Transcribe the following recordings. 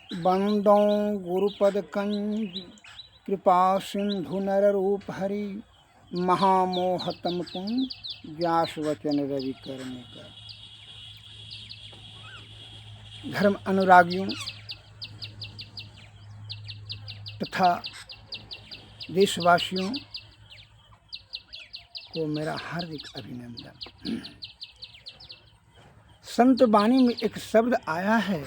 बंदों गुरुपद कंज कृपा सिंधु नर रूप हरि महामोहतम कुंज व्यास वचन रवि करने कर। धर्म अनुरागियों तथा देशवासियों को मेरा हार्दिक अभिनंदन। संत वाणी में एक शब्द आया है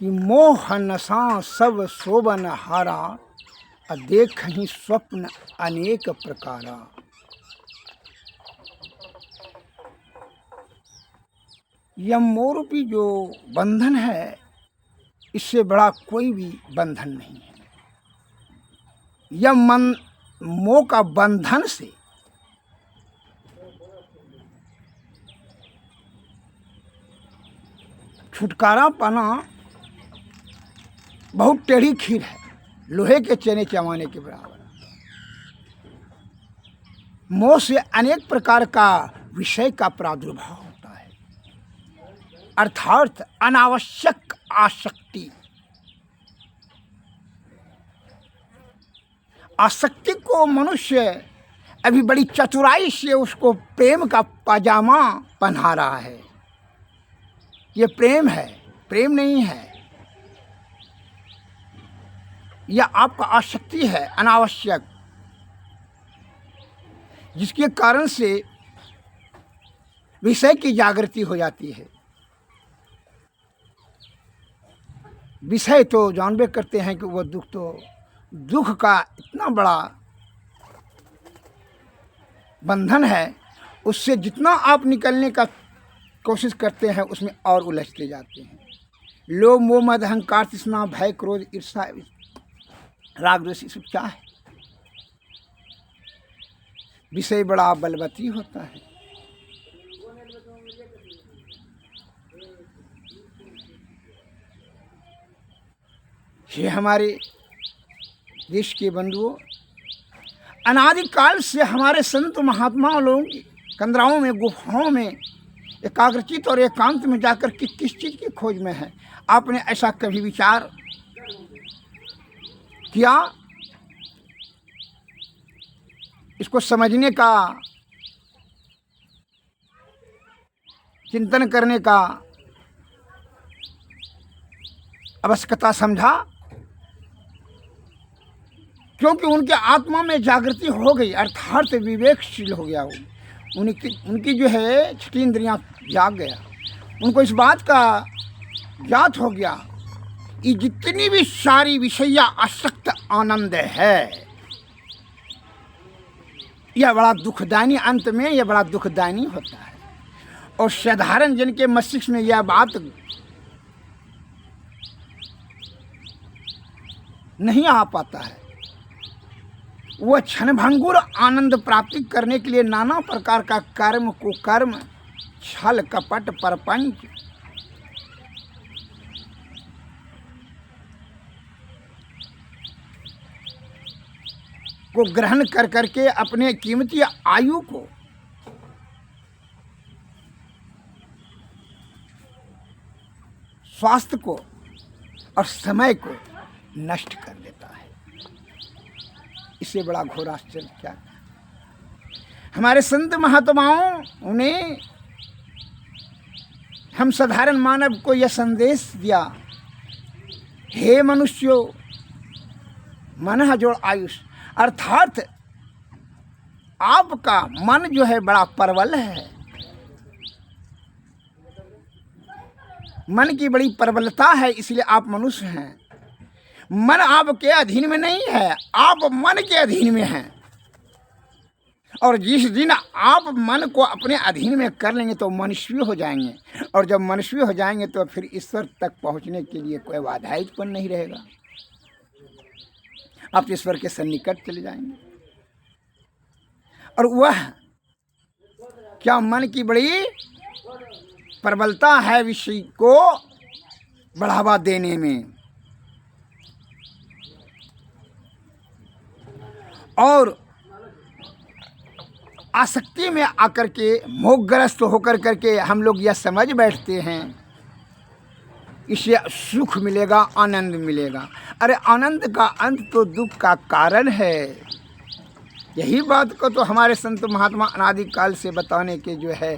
कि मोह नशा सब शोभन हारा, देखहि स्वप्न अनेक प्रकारा। यह मोरूपी जो बंधन है, इससे बड़ा कोई भी बंधन नहीं है। यह मन मोह का बंधन से छुटकारा पाना बहुत टेढ़ी खीर है, लोहे के चने चबाने के बराबर। मोह से अनेक प्रकार का विषय का प्रादुर्भाव होता है, अर्थात अनावश्यक आसक्ति। आसक्ति को मनुष्य अभी बड़ी चतुराई से उसको प्रेम का पाजामा पहना रहा है। ये प्रेम है, प्रेम नहीं है। यह आपका आसक्ति है अनावश्यक, जिसके कारण से विषय की जागृति हो जाती है। विषय तो जानबे करते हैं कि वह दुख का इतना बड़ा बंधन है, उससे जितना आप निकलने का कोशिश करते हैं उसमें और उलझते जाते हैं। लोभ मोह मद अहंकार तृष्णा भय क्रोध ईर्ष्या राग द्वेष सब क्या है? विषय बड़ा बलवती होता है। ये हमारे देश के बंधुओं, अनादिकाल से हमारे संत महात्माओं लोगों की कंदराओं में गुफाओं में एकाग्रचित और एकांत में जाकर किस चीज़ की खोज में है? आपने ऐसा कभी विचार किया? इसको समझने का, चिंतन करने का आवश्यकता समझा? क्योंकि उनके आत्मा में जागृति हो गई, अर्थात विवेकशील हो गया। उनकी जो है छठी इंद्रियां जाग गया। उनको इस बात का ज्ञात हो गया ये जितनी भी सारी विषया आसक्त आनंद है, यह बड़ा दुखदायी, अंत में यह बड़ा दुखदायी होता है। और साधारण जन के मस्तिष्क में यह बात नहीं आ पाता है। वह क्षणभंगुर आनंद प्राप्ति करने के लिए नाना प्रकार का कर्म कुकर्म, छल कपट परपंच, को ग्रहण कर करके अपने कीमती आयु को स्वास्थ्य को और समय को नष्ट कर देता है। इससे बड़ा घोर आश्चर्य क्या? हमारे संत महात्माओं उन्हें हम साधारण मानव को यह संदेश दिया, हे मनुष्यों मन जोड़ आयुष, अर्थात आपका मन जो है बड़ा प्रबल है। मन की बड़ी प्रबलता है, इसलिए आप मनुष्य हैं। मन आपके अधीन में नहीं है, आप मन के अधीन में हैं। और जिस दिन आप मन को अपने अधीन में कर लेंगे तो मनुष्य हो जाएंगे, और जब मनुष्य हो जाएंगे तो फिर ईश्वर तक पहुंचने के लिए कोई बाधा उत्पन्न नहीं रहेगा। आप ईश्वर के सन्निकट चले जाएंगे। और वह क्या मन की बड़ी प्रबलता है विषय को बढ़ावा देने में, और आसक्ति में आकर के मोहग्रस्त होकर करके हम लोग यह समझ बैठते हैं इससे सुख मिलेगा, आनंद मिलेगा। अरे आनंद का अंत तो दुख का कारण है। यही बात को तो हमारे संत महात्मा अनादिकाल से बताने के जो है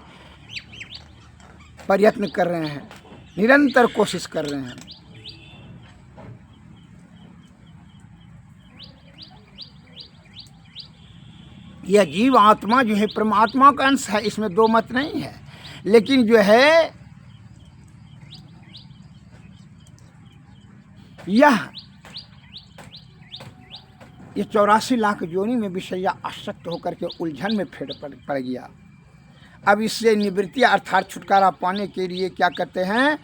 प्रयत्न कर रहे हैं, निरंतर कोशिश कर रहे हैं। यह जीव आत्मा जो है परमात्मा का अंश है, इसमें दो मत नहीं है। लेकिन जो है यह 84 लाख योनि में विषया आसक्त होकर के उलझन में पड़ गया। अब इससे निवृत्ति अर्थात छुटकारा पाने के लिए क्या करते हैं,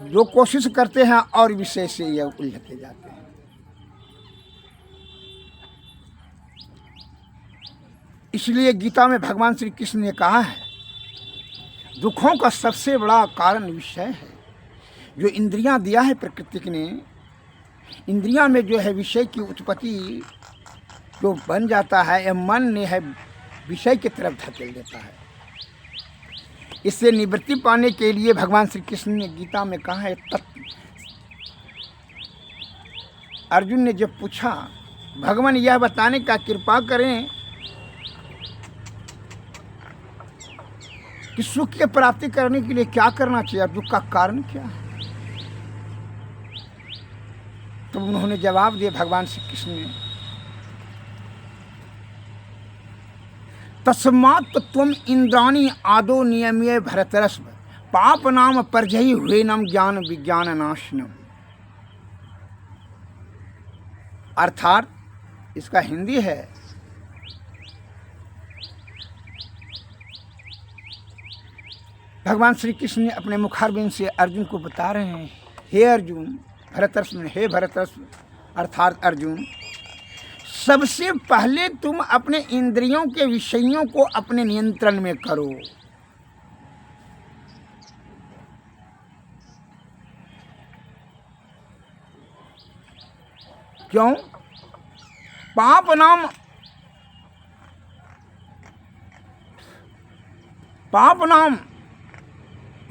जो कोशिश करते हैं और विषय से यह उलझते जाते हैं। इसलिए गीता में भगवान श्री कृष्ण ने कहा है, दुखों का सबसे बड़ा कारण विषय है। जो इंद्रियां दिया है प्रकृति ने, इंद्रियां में जो है विषय की उत्पत्ति जो बन जाता है, यह मन ने है विषय की तरफ धकेल देता है। इससे निवृत्ति पाने के लिए भगवान श्री कृष्ण ने गीता में कहा है, अर्जुन ने जब पूछा, भगवान यह बताने का कृपा करें कि सुख की प्राप्ति करने के लिए क्या करना चाहिए, दुख का कारण क्या है। तो उन्होंने जवाब दिया भगवान श्री कृष्ण ने, तस्मात् त्वम इंद्राणी आदो नियम्य भरतरस्व पाप नाम परजयी हुए नम ज्ञान विज्ञान नाशनम। अर्थात इसका हिंदी है, भगवान श्री कृष्ण ने अपने मुखारबिंद से अर्जुन को बता रहे हैं, हे अर्जुन, भरतरस्व में हे भरतरस्व अर्थात अर्जुन, सबसे पहले तुम अपने इंद्रियों के विषयों को अपने नियंत्रण में करो। क्यों? पाप नाम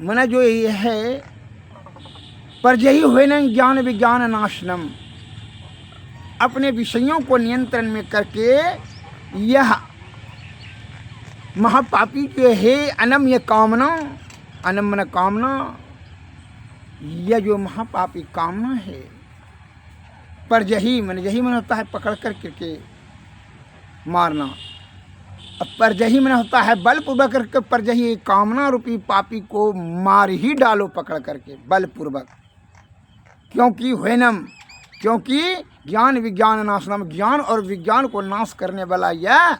माने जो ये है परजयी हुए न ज्ञान विज्ञान नाशनम, अपने विषयों को नियंत्रण में करके यह महापापी जो है अनम्य कामना, अनम्य कामना, यह जो महापापी कामना है, परजही मन, यही मन होता है पकड़ कर के मारना, अब परजही मन होता है बलपूर्वक करके परजही कामना रूपी पापी को मार ही डालो पकड़ करके बलपूर्वक। क्योंकि हुएनम, क्योंकि ज्ञान विज्ञान नाशनम, ज्ञान और विज्ञान को नाश करने वाला यह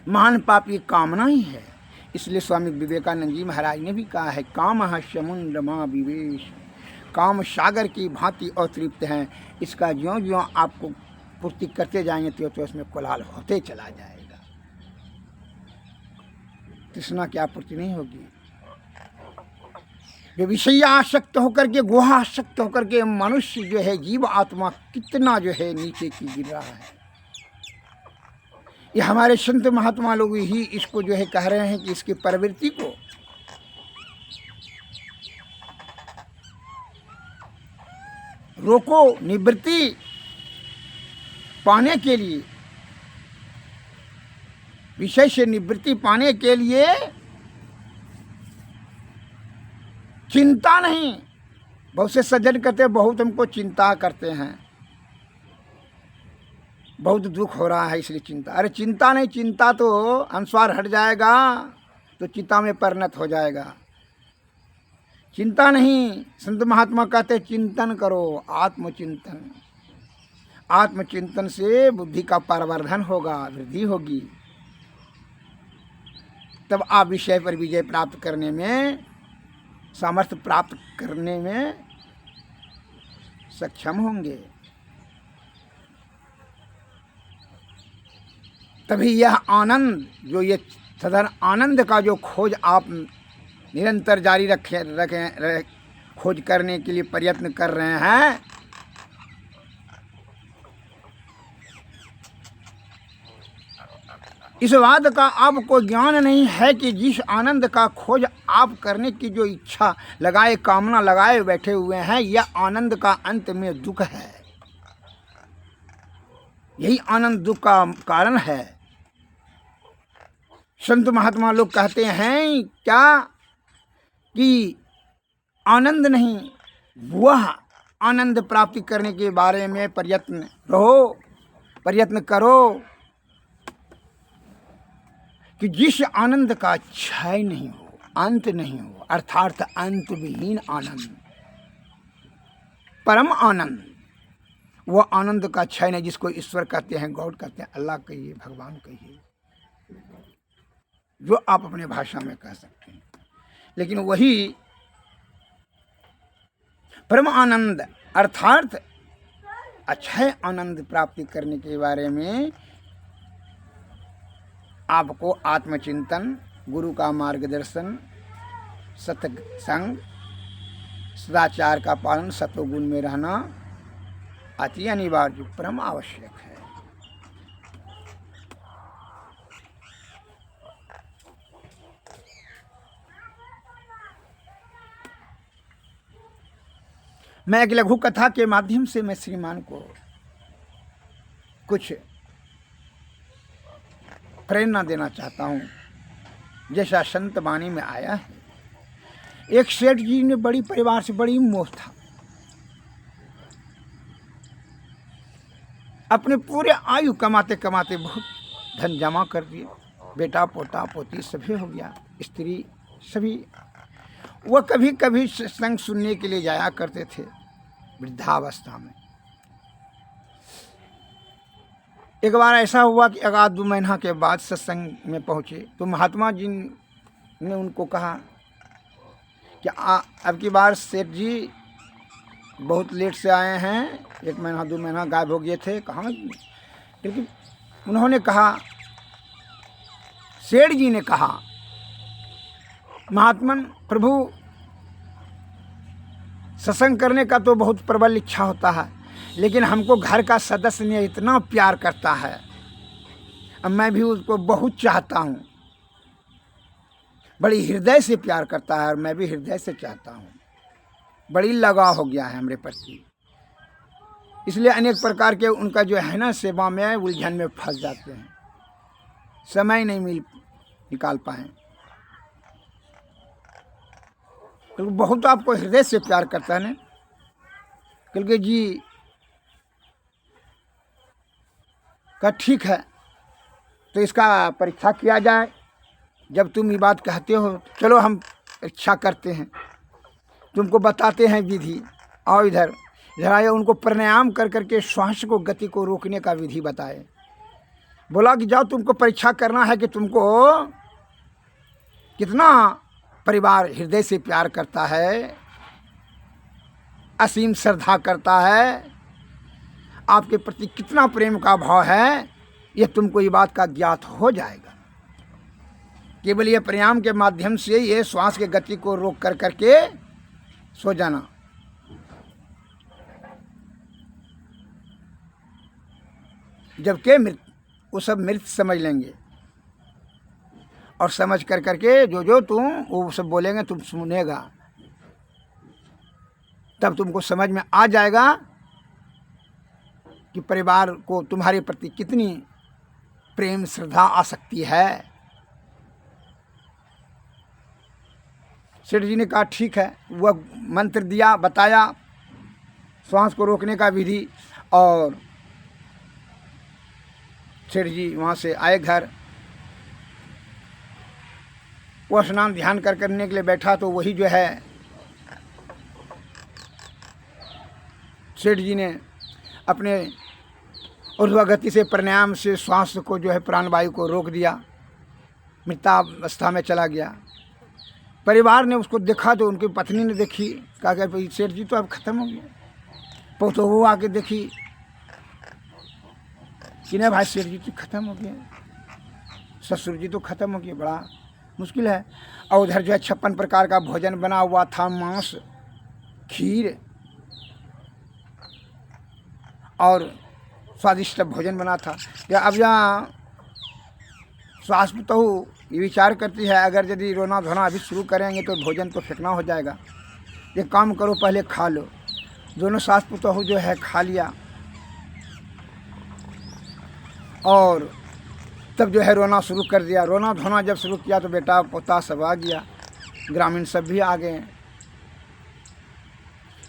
महान पापी कामना ही है। इसलिए स्वामी विवेकानंद जी महाराज ने भी कहा है, काम समुद्र माँ विवेश, काम सागर की भांति अतृप्त हैं, इसका ज्यों ज्यों आपको पूर्ति करते जाएंगे तो इसमें कोलाहल होते चला जाएगा, तृष्णा की आपूर्ति नहीं होगी। जो विषय आसक्त होकर के, गुहा आसक्त होकर के मनुष्य जो है, जीव आत्मा कितना जो है नीचे की गिर रहा है। ये हमारे संत महात्मा लोग ही इसको जो है कह रहे हैं कि इसकी प्रवृत्ति को रोको। निवृत्ति पाने के लिए, विषय से निवृत्ति पाने के लिए चिंता नहीं। बहुत से सज्जन कहते हैं बहुत हमको चिंता करते हैं, बहुत दुख हो रहा है इसलिए चिंता। अरे चिंता नहीं, चिंता तो अनुसार हट जाएगा तो चिंता में परिणत हो जाएगा। चिंता नहीं, संत महात्मा कहते चिंतन करो, आत्मचिंतन। आत्मचिंतन से बुद्धि का परिवर्धन होगा, वृद्धि होगी, तब आप विषय पर विजय प्राप्त करने में, सामर्थ्य प्राप्त करने में सक्षम होंगे। तभी यह आनंद, जो ये सदन आनंद का जो खोज आप निरंतर जारी रखें खोज करने के लिए प्रयत्न कर रहे हैं, इस बात का आपको ज्ञान नहीं है कि जिस आनंद का खोज आप करने की जो इच्छा लगाए, कामना लगाए बैठे हुए हैं, यह आनंद का अंत में दुख है। यही आनंद दुख का कारण है। संत महात्मा लोग कहते हैं क्या कि आनंद नहीं, वह आनंद प्राप्ति करने के बारे में प्रयत्न करो कि जिस आनंद का क्षय नहीं हो, अंत नहीं हो, अर्थात अंत विहीन आनंद, परम आनंद, वो आनंद का क्षय नहीं, जिसको ईश्वर कहते हैं, गॉड कहते हैं, अल्लाह कहिए, भगवान कहिए, जो आप अपने भाषा में कह सकते हैं। लेकिन वही परम आनंद अर्थात अक्षय आनंद प्राप्ति करने के बारे में आपको आत्मचिंतन, गुरु का मार्गदर्शन, सत्संग, सदाचार का पालन, सतोगुण में रहना अति अनिवार्य, परम आवश्यक है। मैं एक लघु कथा के माध्यम से मैं श्रीमान को कुछ प्रेरणा देना चाहता हूँ। जैसा संत वाणी में आया है, एक सेठ जी ने बड़ी परिवार से बड़ी मोह था, अपने पूरे आयु कमाते कमाते बहुत धन जमा कर दिए, बेटा पोता पोती सभी हो गया, स्त्री सभी। वह कभी कभी सत्संग सुनने के लिए जाया करते थे वृद्धावस्था में। एक बार ऐसा हुआ कि 1-2 महीना के बाद सत्संग में पहुँचे तो महात्मा जी ने उनको कहा कि अब की बार सेठ जी बहुत लेट से आए हैं, 1 महीना 2 महीना गायब हो गए थे, कहाँ? लेकिन उन्होंने कहा, सेठ जी ने कहा, महात्मन प्रभु सत्संग करने का तो बहुत प्रबल इच्छा होता है, लेकिन हमको घर का सदस्य ने इतना प्यार करता है, अब मैं भी उसको बहुत चाहता हूँ, बड़ी हृदय से प्यार करता है और मैं भी हृदय से चाहता हूँ, बड़ी लगाव हो गया है हमरे प्रति, इसलिए अनेक प्रकार के उनका जो है ना सेवा में उलझन में फंस जाते हैं, समय नहीं निकाल पाए। तो बहुत आपको हृदय से प्यार करता है ना। क्योंकि जी का ठीक है, तो इसका परीक्षा किया जाए। जब तुम ये बात कहते हो, चलो हम परीक्षा करते हैं, तुमको बताते हैं विधि। आओ इधर आए, उनको प्राणायाम कर करके श्वास को, गति को रोकने का विधि बताए। बोला कि जाओ, तुमको परीक्षा करना है कि तुमको कितना परिवार हृदय से प्यार करता है, असीम श्रद्धा करता है, आपके प्रति कितना प्रेम का भाव है, यह तुमको ये बात का ज्ञात हो जाएगा। केवल ये प्राणायाम के माध्यम से ये श्वास के गति को रोक कर करके सो जाना। जबकि वो सब मृत समझ लेंगे, और समझ कर करके जो तुम वो सब बोलेंगे तुम सुनेगा, तब तुमको समझ में आ जाएगा कि परिवार को तुम्हारे प्रति कितनी प्रेम श्रद्धा आ सकती है। सेठ जी ने कहा ठीक है, वह मंत्र दिया, बताया श्वास को रोकने का विधि, और सेठ जी वहाँ से आए घर। वो स्नान ध्यान करने के लिए बैठा तो वही जो है सेठ जी ने अपने ऊर्ध्वगति से प्राणायाम से श्वास को जो है प्राणवायु को रोक दिया, मृतावस्था में चला गया। परिवार ने उसको देखा तो उनकी पत्नी ने देखी, कहा कि भाई सेठ जी तो अब खत्म हो गया। तो वो आके देखी कि नहीं भाई सेठ जी तो खत्म हो गया, ससुर जी तो खत्म हो गया, बड़ा मुश्किल है। और उधर जो है 56 प्रकार का भोजन बना हुआ था, मांस, खीर और स्वादिष्ट भोजन बना था। या अब यहाँ सास बहू ये विचार करती है अगर यदि रोना धोना अभी शुरू करेंगे तो भोजन तो फेंकना हो जाएगा, एक काम करो पहले खा लो। दोनों सास बहू जो है खा लिया और तब जो है रोना शुरू कर दिया। रोना धोना जब शुरू किया तो बेटा पोता सब आ गया, ग्रामीण सब भी आ गए।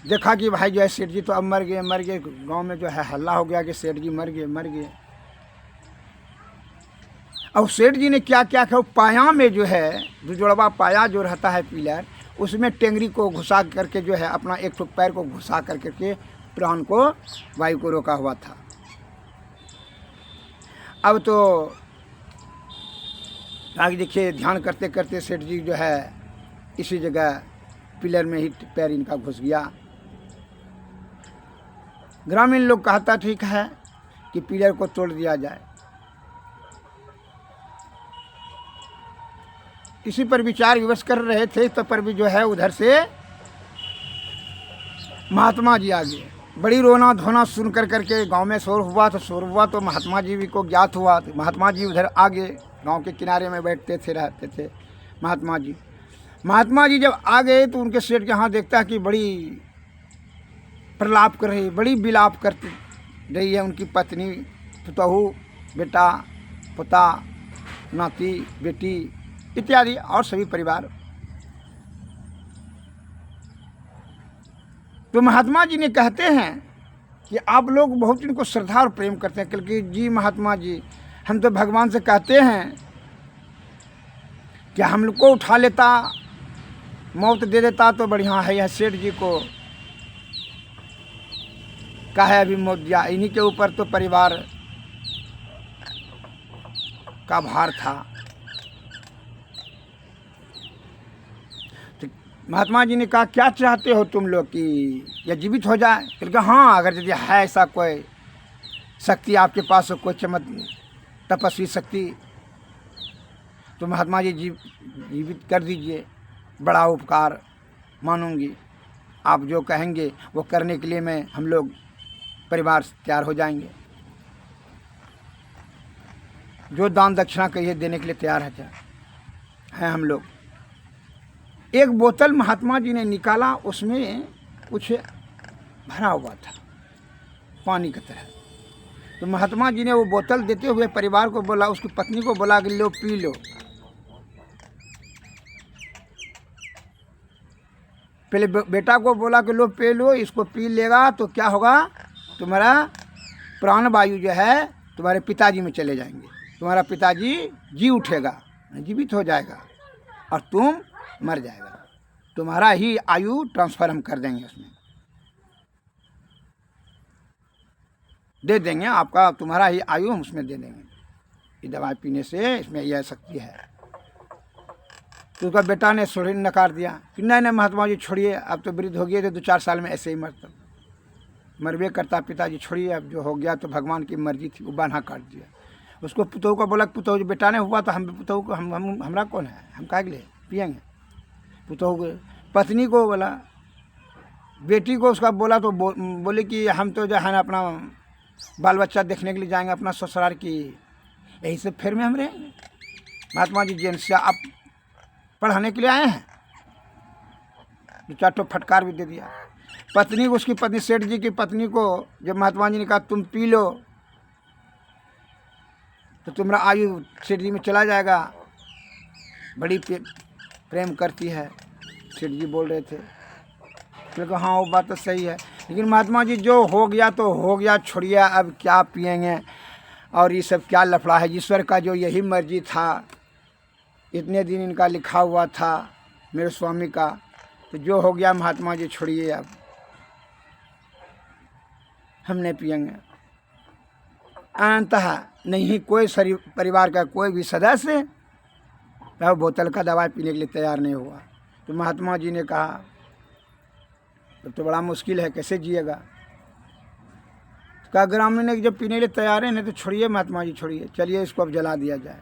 देखा कि भाई जो है सेठ जी तो अब मर गए। गांव में जो है हल्ला हो गया कि सेठ जी मर गए। अब सेठ जी ने क्या किया, पाया में जो है दुजोड़वा पाया जो रहता है पिलर, उसमें टेंगरी को घुसा करके जो है अपना एक ठो पैर को घुसा करके प्राण को वायु को रोका हुआ था। अब तो आगे देखिए ध्यान करते करते सेठ जी जो है इसी जगह पिलर में ही पैर इनका घुस गया। ग्रामीण लोग कहता ठीक है कि पिलर को तोड़ दिया जाए। इसी पर विचार विमर्श कर रहे थे तब पर भी जो है उधर से महात्मा जी आ गए। बड़ी रोना धोना सुन करके गांव में शोर हुआ तो महात्मा जी भी को ज्ञात हुआ। तो महात्मा जी उधर आ गए, गांव के किनारे में बैठते थे रहते थे महात्मा जी जब आ गए तो उनके सेठ के यहाँ देखता है कि बड़ी प्रलाप कर रही, बड़ी विलाप करती रही है उनकी पत्नी, पुतहू, बेटा, पोता, नाती, बेटी इत्यादि और सभी परिवार। तो महात्मा जी ने कहते हैं कि आप लोग बहुत इनको श्रद्धा और प्रेम करते हैं, क्योंकि जी महात्मा जी हम तो भगवान से कहते हैं कि हम लोग को उठा लेता, मौत दे देता तो बढ़िया है। यह सेठ जी को काहे अभी मौत दिया, इन्हीं के ऊपर तो परिवार का भार था। तो महात्मा जी ने कहा क्या चाहते हो तुम लोग कि यह जीवित हो जाए? क्योंकि हाँ अगर यदि है ऐसा कोई शक्ति आपके पास हो, कोई तपस्वी शक्ति, तो महात्मा जी जीवित कर दीजिए, बड़ा उपकार मानूंगी। आप जो कहेंगे वो करने के लिए मैं हम लोग परिवार तैयार हो जाएंगे, जो दान दक्षिणा कहिए देने के लिए तैयार हैं हम लोग। एक बोतल महात्मा जी ने निकाला, उसमें कुछ भरा हुआ था पानी की तरह। तो महात्मा जी ने वो बोतल देते हुए परिवार को बोला, उसकी पत्नी को बोला कि लो पी लो। पहले बेटा को बोला कि लो पी लो, इसको पी लेगा तो क्या होगा, तुम्हारा प्राण वायु जो है तुम्हारे पिताजी में चले जाएंगे, तुम्हारा पिताजी जी उठेगा, जीवित हो जाएगा और तुम मर जाएगा। तुम्हारा ही आयु ट्रांसफर हम कर देंगे, उसमें दे देंगे आपका, तुम्हारा ही आयु हम उसमें दे देंगे। ये दवाई पीने से इसमें यह शक्ति है। तो उसका बेटा ने सोड़ी नकार दिया कि नहीं महात्मा जी छोड़िए, अब तो वृद्ध हो गए, तो 2-4 साल में ऐसे ही मरबे करता पिताजी, छोड़िए, अब जो हो गया तो भगवान की मर्जी थी, वो बान्हा काट दिया। उसको पुतहू को बोला, पुतहू जो बेटा ने हुआ तो हम पुतहू को हमरा कौन है, हम काहे के लिए पिएंगे। पुतहू को पत्नी को बोला, बेटी को उसका बोला तो बोले कि हम तो जो है ना अपना बाल बच्चा देखने के लिए जाएंगे अपना ससुराल की, यही से फिर में हम रहेंगे। महात्मा जी जेन से आप पढ़ाने के लिए आए हैं, 2-4 ठो फटकार भी दे दिया। पत्नी को, उसकी पत्नी सेठ जी की पत्नी को जब महात्मा जी ने कहा तुम पी लो तो तुम्हारा आयु सेठ जी में चला जाएगा, बड़ी प्रेम करती है, सेठ जी बोल रहे थे। क्योंकि हाँ वो बात तो सही है, लेकिन महात्मा जी जो हो गया तो हो गया, छोड़िए, अब क्या पिएंगे और ये सब क्या लफड़ा है। ईश्वर का जो यही मर्जी था, इतने दिन इनका लिखा हुआ था मेरे स्वामी का, तो जो हो गया महात्मा जी छोड़िए, अब हम नहीं पिएंगे। अंततः नहीं कोई परिवार का कोई भी सदस्य वह बोतल का दवाई पीने के लिए तैयार नहीं हुआ। तो महात्मा जी ने कहा तो बड़ा मुश्किल है, कैसे जिएगा। कहा ग्रामीण ने जब पीने के लिए तैयार है नहीं तो छोड़िए महात्मा जी, छोड़िए, चलिए इसको अब जला दिया जाए।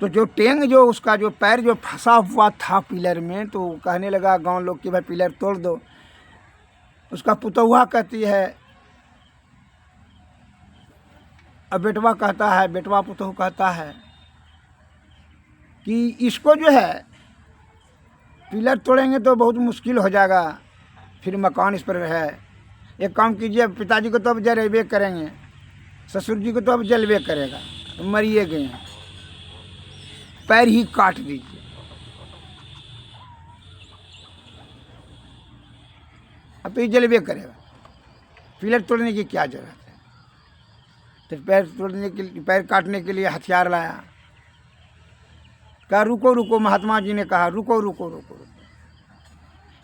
तो जो टेंग जो उसका जो पैर जो फंसा हुआ था पिलर में, तो कहने लगा गांव लोग कि भाई पिलर तोड़ दो। उसका पुतौहा कहती है अब बेटवा कहता है, बेटवा पुतहु कहता है कि इसको जो है पिलर तोड़ेंगे तो बहुत मुश्किल हो जाएगा, फिर मकान इस पर है। एक काम कीजिए, पिताजी को तो अब जलेबे करेंगे, ससुर जी को तो अब जलबे करेगा, तो मरिए गए हैं, पैर ही काट दीजिए। अब तो ये जलबे करेगा, पिलर तोड़ने की क्या जरूरत है। तो पैर काटने के लिए हथियार लाया। कहा रुको रुको, महात्मा जी ने कहा रुको रुको रुको रुको,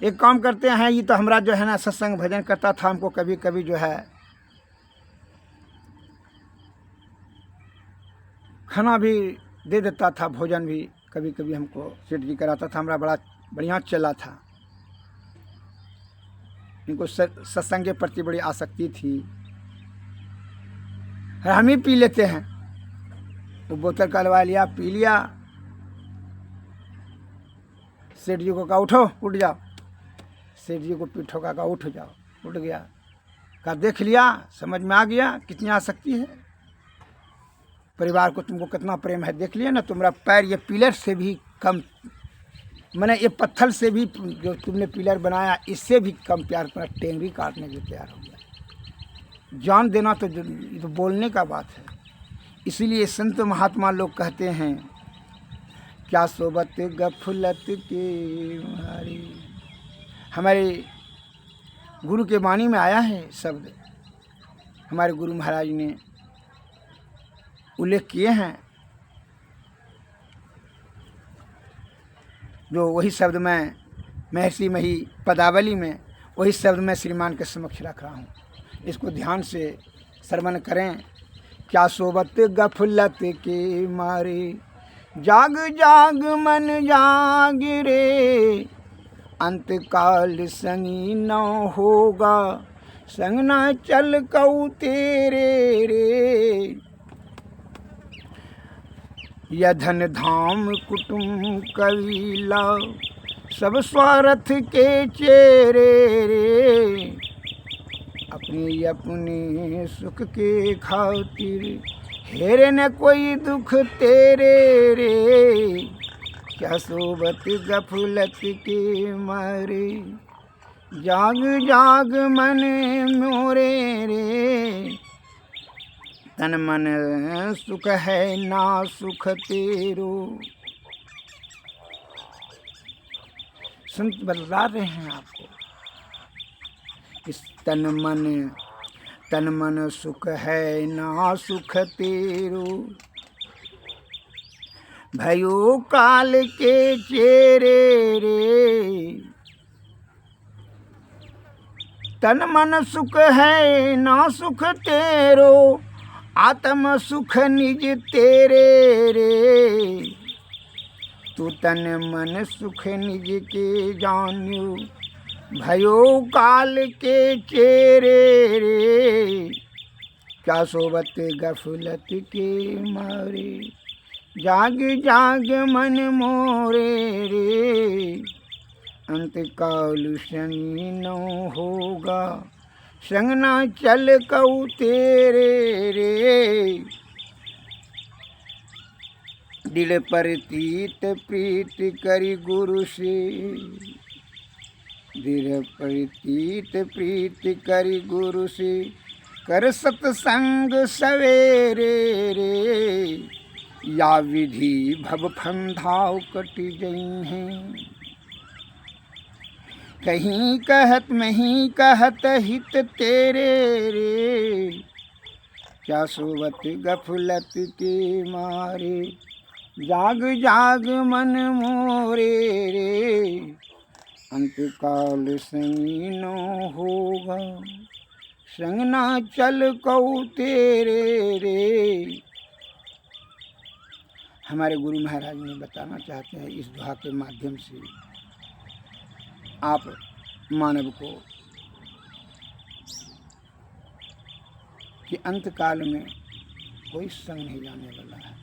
एक काम करते हैं, ये तो हमारा जो है ना सत्संग भजन करता था, हमको कभी कभी जो है खाना भी दे देता था, भोजन भी कभी कभी हमको सेठ जी कराता था, हमारा बड़ा बढ़िया चला था। इनको सत्संग के प्रति बड़ी आसक्ति थी, हम ही पी लेते हैं। तो बोतल कलवा लिया, पी लिया। सेठ जी को कहा उठो, उठ जाओ। सेठ जी को पीठ ठोका, कहा उठ जाओ, उठ गया। कहा देख लिया, समझ में आ गया कितनी आसक्ति है, परिवार को तुमको कितना प्रेम है, देख लिया ना, तुम्हारा पैर ये पिलर से भी कम, मैंने ये पत्थर से भी जो तुमने पिलर बनाया इससे भी कम प्यार, तुम्हारा टेंगरी काटने के तैयार हो गया। जान देना तो ये तो बोलने का बात है। इसीलिए संत महात्मा लोग कहते हैं, क्या सोबत गफलत के मारी। हमारे गुरु के वाणी में आया है शब्द, हमारे गुरु महाराज ने उल्लेख किए हैं, जो वही शब्द मैं महर्षि मही पदावली में वही शब्द मैं श्रीमान के समक्ष रख रहा हूँ। इसको ध्यान से श्रवण करें। क्या सोबत गफलत के मारे, जाग जाग मन जाग रे, अंत काल संगी न होगा, संग न चल कऊ तेरे रे। यह धन धाम कुटुम कबीला, सब स्वार्थ के चेरे रे, अपने अपने सुख के खातिर, हेरे न कोई दुख तेरे रे। क्या सोबत गफलत के मारे, जाग जाग मन मोरे रे, तन मन सुख है ना सुख तेरो। संत बतला रहे हैं आपको, इस तन मन सुख है ना सुख तेरो, भयो काल के चेरे रे। तन मन सुख है ना सुख तेरो, आत्म सुख निज तेरे रे। तू तन मन सुख निज के जान्यो, भयो काल के चेरे रे। क्या सोबत गफलत के मारे, जाग जाग मन मोरे रे, अंत काल संगी न होगा, संग न चल कऊ तेरे रे। दिल प्रतीत प्रीत करी गुरु से, दिल प्रतीत प्रीत करी गुरु से, कर सत्संग सवेरे रे। या विधि भव फंधाव कटि जई हैं, कहीं कहत नहीं कहत हित तेरे रे। क्या सोबत गफलत के मारे, जाग जाग मन मोरे रे, अंत काल संगी न होगा, संग न चल कऊ तेरे रे। हमारे गुरु महाराज ने बताना चाहते हैं इस दुआ के माध्यम से आप मानव को कि अंत काल में कोई संग नहीं जाने वाला है।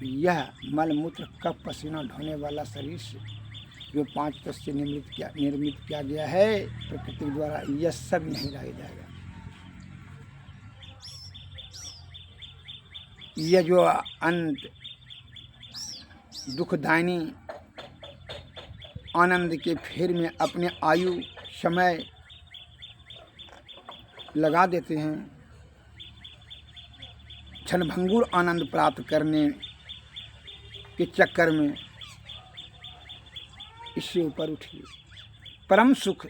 यह मल मूत्र कफ पसीना ढोने वाला शरीर से जो 5 तत्व से निर्मित किया गया है प्रकृति द्वारा, यह सब नहीं रह जाएगा। यह जो अंत दुखदायिनी आनंद के फेर में अपने आयु समय लगा देते हैं, क्षणभंगुर आनंद प्राप्त करने के चक्कर में, इससे ऊपर उठिए। परम सुख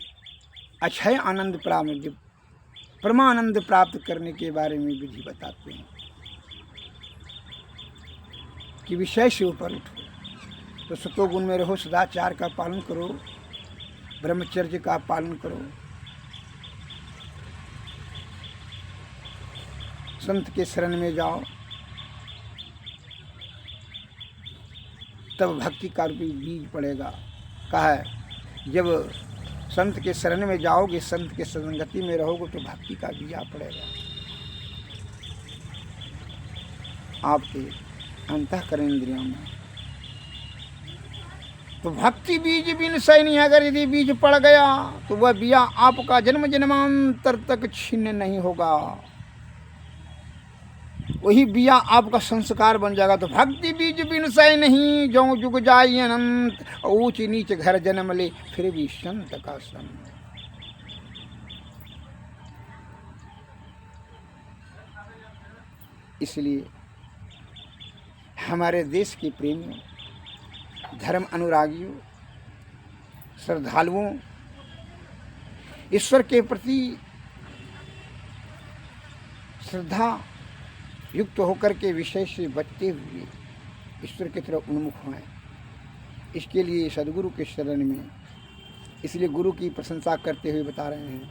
अक्षय आनंद प्राप्त, परमानंद प्राप्त करने के बारे में विधि बताते हैं कि विषय से ऊपर उठो। तो सतोगुण में रहो, सदाचार का पालन करो, ब्रह्मचर्य का पालन करो, संत के शरण में जाओ, तब भक्ति का रूपी बीज पड़ेगा। कहा है जब संत के शरण में जाओगे, संत के संगति में रहोगे तो भक्ति का बीज पड़ेगा आपके अंतःकरण इंद्रियों में। तो भक्ति बीज बिन सही नहीं, अगर यदि बीज पड़ गया तो वह बिया आपका जन्म जन्मांतर तक छीन नहीं होगा, वही बिया आपका संस्कार बन जाएगा। तो भक्ति बीज बिन सही नहीं, जो जुग जाई अनंत, ऊंच नीच घर जन्म ले फिर भी संत का संग। इसलिए हमारे देश के प्रेमियों, धर्म अनुरागियों, श्रद्धालुओं, ईश्वर के प्रति श्रद्धा युक्त होकर के विषय से बचते हुए ईश्वर की तरफ उन्मुख हों। इसके लिए सदगुरु के शरण में, इसलिए गुरु की प्रशंसा करते हुए बता रहे हैं,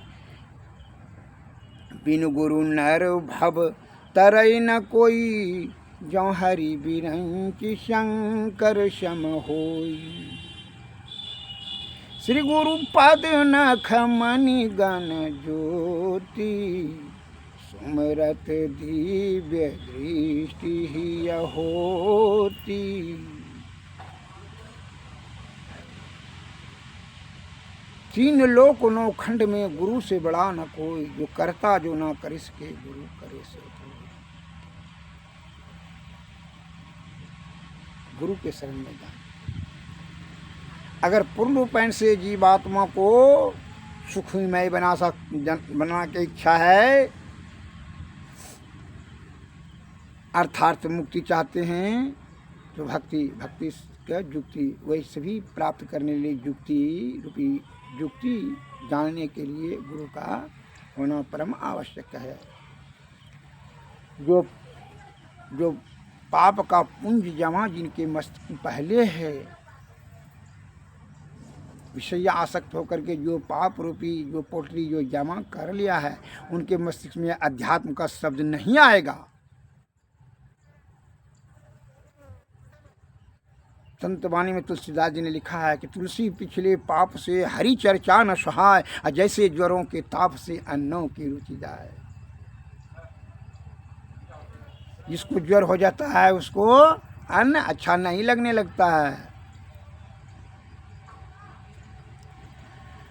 बिनु गुरु नर भव तरई न कोई, जो हरि बिरंचि शंकर सम होई। श्री गुरु पद नख मणि गण ज्योति, सुमरत दिव्य दृष्टि ही होती। तीन लोक नौ खंड में गुरु से बड़ा न कोई, जो करता जो ना कर सके गुरु करे से कोई। गुरु के शरण में जाए। अगर पूर्ण रूपेण से जीवात्मा को सुखमय बना के इच्छा है, अर्थार्थ मुक्ति चाहते हैं, तो भक्ति का युक्ति, वही सभी प्राप्त करने के लिए युक्ति जानने के लिए गुरु का होना परम आवश्यक है। जो पाप का पुंज जमा जिनके मस्तिष्क पहले है, विषय आसक्त होकर के जो पाप रूपी जो पोटली जो जमा कर लिया है, उनके मस्तिष्क में अध्यात्म का शब्द नहीं आएगा। संत वाणी में तुलसीदास जी ने लिखा है कि तुलसी पिछले पाप से हरि चर्चा न सहाय, जैसे ज्वरों के ताप से अन्नों की रुचि जाए। जिसको ज्वर हो जाता है उसको अन्न अच्छा नहीं लगने लगता है।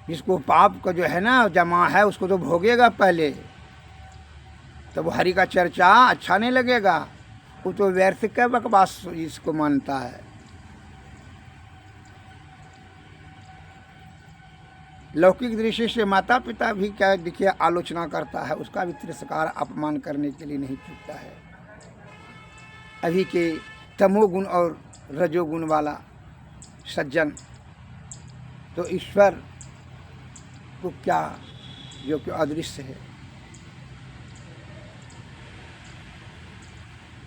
जिसको पाप का जो है ना जमा है, उसको तो भोगेगा पहले, तब हरि का चर्चा अच्छा नहीं लगेगा। वो तो व्यर्थ का बकवास इसको मानता है। लौकिक दृष्टि से माता पिता भी क्या देखिए आलोचना करता है, उसका भी तिरस्कार अपमान करने के लिए नहीं चूकता है। अभी के तमोगुण और रजोगुण वाला सज्जन तो ईश्वर को क्या, जो कि अदृश्य है,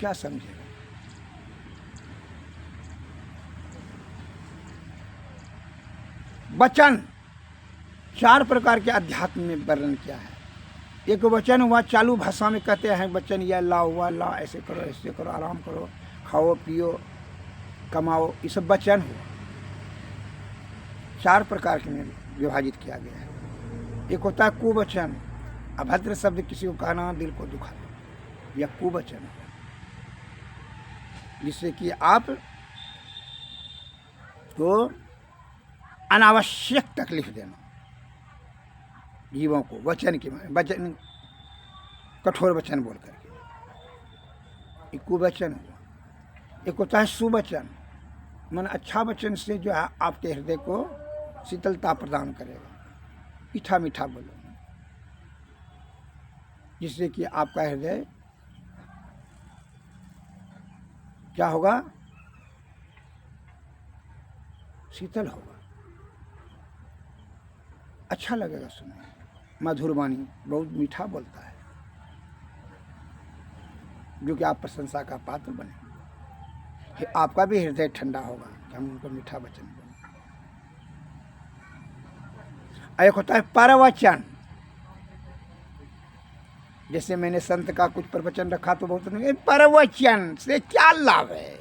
क्या समझेगा। वचन चार प्रकार के अध्यात्म में वर्णन किया है। एक वचन हुआ चालू भाषा में कहते हैं वचन, यह ला हुआ, ला ऐसे करो, ऐसे करो, आराम करो, खाओ पियो, कमाओ, ये सब वचन हुआ। चार प्रकार के में विभाजित किया गया है। एक होता है कुवचन, अभद्र शब्द किसी को कहना दिल को दुखा, यह कुवचन है, जिससे कि आप को अनावश्यक तकलीफ देना जीवों को। वचन के माने वचन कठोर वचन बोल करके। एक कुवचन हुआ। एक होता है सुवचन, मन अच्छा वचन से जो है आपके हृदय को शीतलता प्रदान करेगा, मीठा मीठा बोलो, जिससे कि आपका हृदय क्या होगा, शीतल होगा, अच्छा लगेगा सुनने। मधुर वाणी, बहुत मीठा बोलता है, जो कि आप प्रशंसा का पात्र बने, आपका भी हृदय ठंडा होगा कि हम उनको मीठा वचन बोलें। एक होता है परवचन, जैसे मैंने संत का कुछ प्रवचन रखा तो बहुत नहीं, परवचन से क्या लाभ है,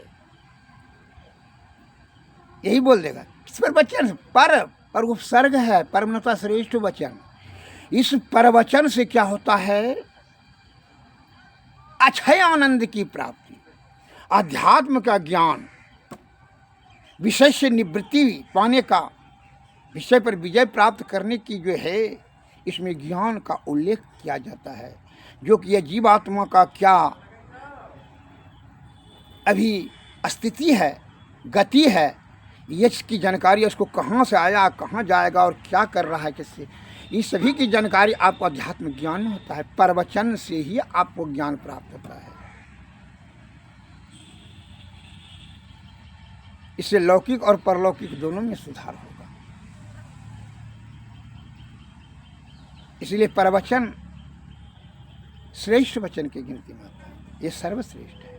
यही बोल देगा। किस प्रवचन? पर उपसर्ग है, परमता श्रेष्ठ वचन। इस परवचन से क्या होता है, अक्षय आनंद की प्राप्ति, अध्यात्म का ज्ञान, विषय से निवृत्ति पाने का, विषय पर विजय प्राप्त करने की जो है, इसमें ज्ञान का उल्लेख किया जाता है, जो कि यह जीवात्मा का क्या अभी स्थिति है, गति है, यश की जानकारी, उसको कहाँ से आया, कहाँ जाएगा और क्या कर रहा है, किससे, इस सभी की जानकारी आपको अध्यात्म ज्ञान में होता है। प्रवचन से ही आपको ज्ञान प्राप्त होता है। इससे लौकिक और परलौकिक दोनों में सुधार होगा। इसलिए प्रवचन श्रेष्ठ वचन की गिनती में आता है, ये सर्वश्रेष्ठ है।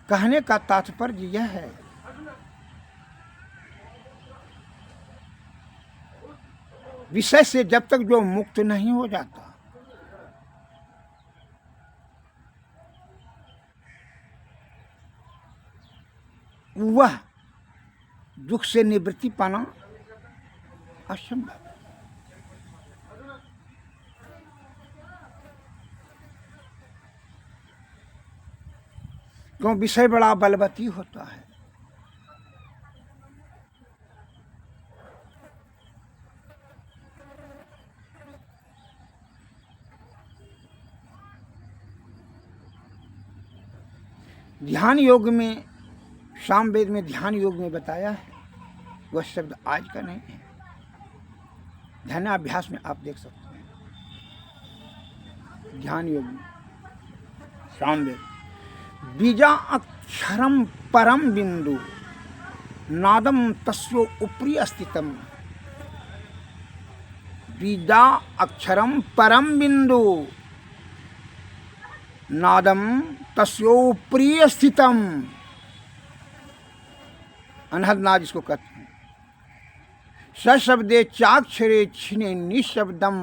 कहने का तात्पर्य यह है, विषय से जब तक जो मुक्त नहीं हो जाता, वह दुख से निवृत्ति पाना असंभव है। क्यों? विषय बड़ा बलवती होता है। ध्यान योग में, सामवेद में ध्यान योग में बताया है, वह शब्द आज का नहीं है। ध्यानाभ्यास में आप देख सकते हैं, ध्यान योग में सामवेद, बीजा अक्षरम परम बिंदु नादम तस्यो उपरि अस्तितम, बीजा अक्षरम परम बिंदु नादम तस्योपरि स्थितम, अनहद नाद इसको कहते हैं। सशब्दे चाक्षरे छिने निशब्दम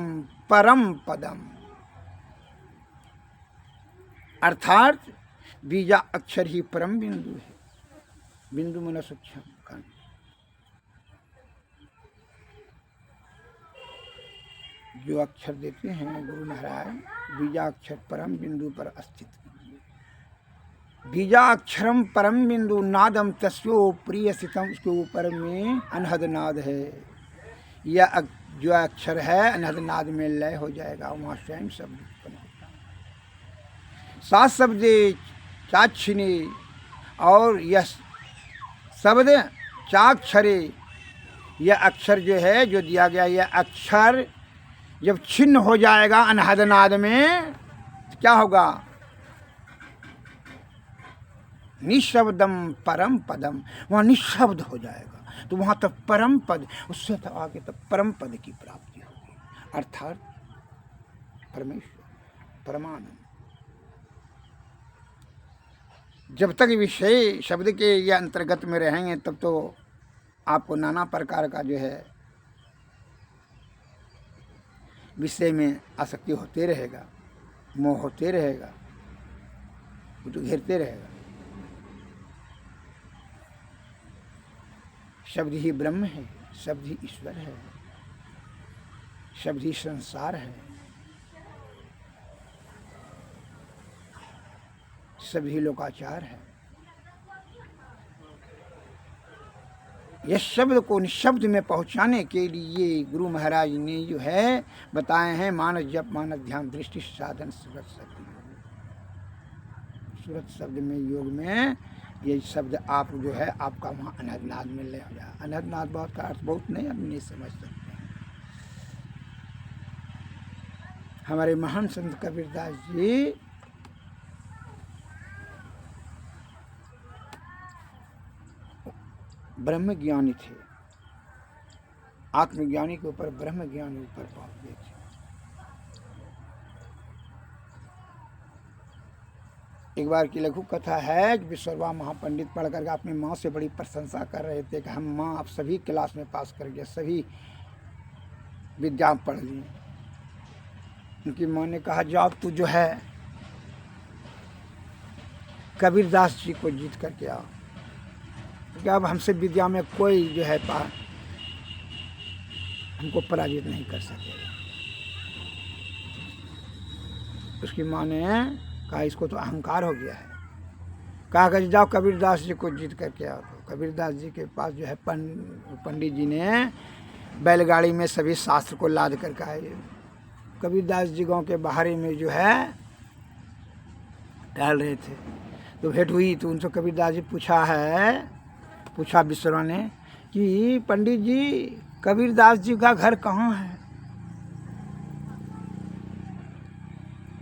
परम पदम, अर्थात बीजा अक्षर ही परम बिंदु है। बिंदु मन सूक्ष्म कांड, जो अक्षर देते हैं गुरु महाराज, बीजा अक्षर परम बिंदु पर स्थित, बीजा अक्षरम परम बिंदु नादम तस्यो प्रिय स्थितम, उसके ऊपर में अनहद नाद है। यह जो अक्षर है अनहद नाद में लय हो जाएगा, वहाँ स्वयं शब्द उत्पन्न होगा। सात शब्द चाक्षिणे, और यह शब्द चाक्षरे, यह अक्षर जो है, जो दिया गया, यह अक्षर जब छिन्न हो जाएगा अनहद नाद में, तो क्या होगा, निशब्दम परम पदम, वहाँ निशब्द हो जाएगा, तो वहाँ तक परम पद, उससे तो आगे तक परम पद की प्राप्ति होगी, अर्थात परमेश्वर, परमानंद। जब तक विषय शब्द के या अंतर्गत में रहेंगे, तब तो आपको नाना प्रकार का जो है विषय में आसक्ति होते रहेगा, मोह होते रहेगा, वो तो घेरते रहेगा। शब्द ही ब्रह्म है, शब्द ही ईश्वर है, शब्द ही संसार है, शब्द ही लोकाचार है। यह शब्द को निशब्द में पहुंचाने के लिए गुरु महाराज ने जो है बताए हैं मानस जप मानस ध्यान दृष्टि साधन सूरत शब्द योग। सूरत शब्द में योग में ये शब्द आप जो है आपका वहाँ अनहदनाद में ले जाए। अनहदनाद बहुत का अर्थ बहुत नहीं हम नहीं समझ सकते। हमारे महान संत कबीरदास जी ब्रह्म ज्ञानी थे, आत्मज्ञानी के ऊपर ब्रह्म ज्ञानी ऊपर पहुंच गए थे। एक बार की लघु कथा है कि विश्वकर्मा महापंडित पढ़ करके अपनी माँ से बड़ी प्रशंसा कर रहे थे कि हम माँ आप सभी क्लास में पास कर गए, सभी विद्या पढ़ ली। उनकी माँ ने कहा जाओ तू जो है कबीरदास जी को जीत करके आओ, क्योंकि अब हमसे विद्या में कोई जो है हमको पराजित नहीं कर सकेगा। उसकी माँ ने कहा इसको तो अहंकार हो गया है। कहा कि जाओ कबीरदास जी को जीत करके आओ। तो कबीरदास जी के पास जो है पंडित जी ने बैलगाड़ी में सभी शास्त्र को लाद करके आए। कबीरदास जी गांव के बाहरी में जो है टहल रहे थे, तो भेंट हुई। तो उनसे कबीरदास जी पूछा विश्वकर्मा ने कि पंडित जी कबीरदास जी का घर कहाँ है?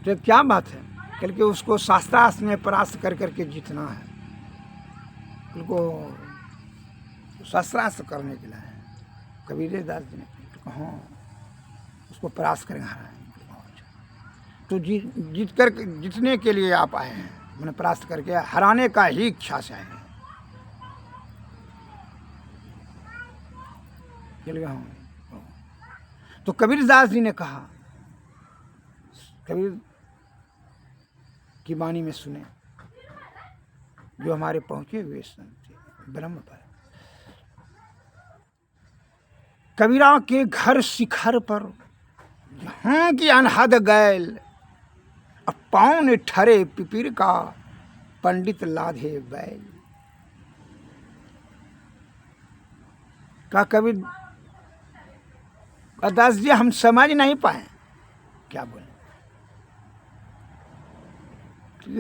तो क्या बात है? कल के उसको शास्त्रास्त्र में परास्त कर करके जीतना है, उनको शास्त्रास्त्र करने के लिए कबीरदास जी ने कहा उसको परास्त करेंगे, हराएंगे। तो जीतने के लिए आप आए हैं, मैंने परास्त करके हराने का ही इच्छा से आए हैं। तो कबीरदास जी ने कहा, कबीर की वाणी में सुने जो हमारे पहुंचे हुए संत थे ब्रह्म पर। कबीरा के घर शिखर पर जहाँ की अनहद गैल, अब पाँव ठरे पिपीर का पंडित लाधे बैल। का कबीर दास जी हम समझ नहीं पाए क्या बोले।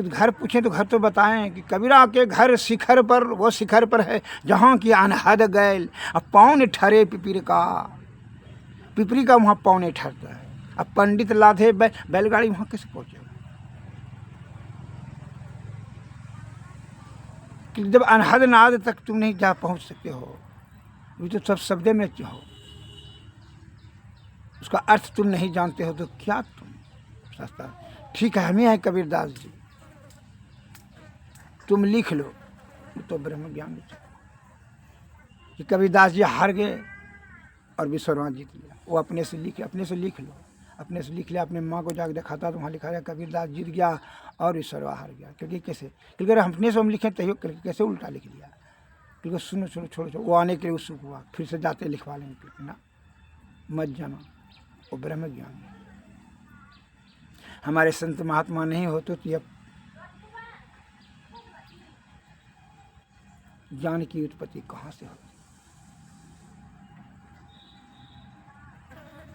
घर पूछे तो घर तो बताएं कि कबीरा के घर शिखर पर, वो शिखर पर है जहाँ की अनहद गैल, अब पाँव ठरे पिपीर का, पिपरी का वहाँ पाँव नहीं ठरता है। अब पंडित लाधे बैलगाड़ी वहाँ कैसे पहुँचेगा? कि जब अनहद नाद तक तुम नहीं जा पहुँच सकते हो, ये तो सब शब्द में हो, उसका अर्थ तुम नहीं जानते हो तो क्या तुम सस्ता। ठीक है, हमें है कबीरदास जी, तुम लिख लो। तो ब्रह्म ज्ञान कि कबीरदास जी हार गए और विश्वकर्मा जीत लिया। वो अपने से लिख लो, अपने से लिख लिया। अपने माँ को जाकर दिखाता तो वहाँ लिखा गया कबीरदास जीत गया और विश्वकर्मा हार गया। क्योंकि कैसे, क्योंकि अगर अपने से हम लिखें तैयो कैसे उल्टा लिख लिया। क्योंकि सुनो छोड़ो, वो आने के लिए उत्सुक हुआ, फिर से जाते लिखवा लेंगे ना, मत जाना। वो ब्रह्म ज्ञान हमारे संत महात्मा नहीं होते तो यह ज्ञान की उत्पत्ति कहाँ से होती?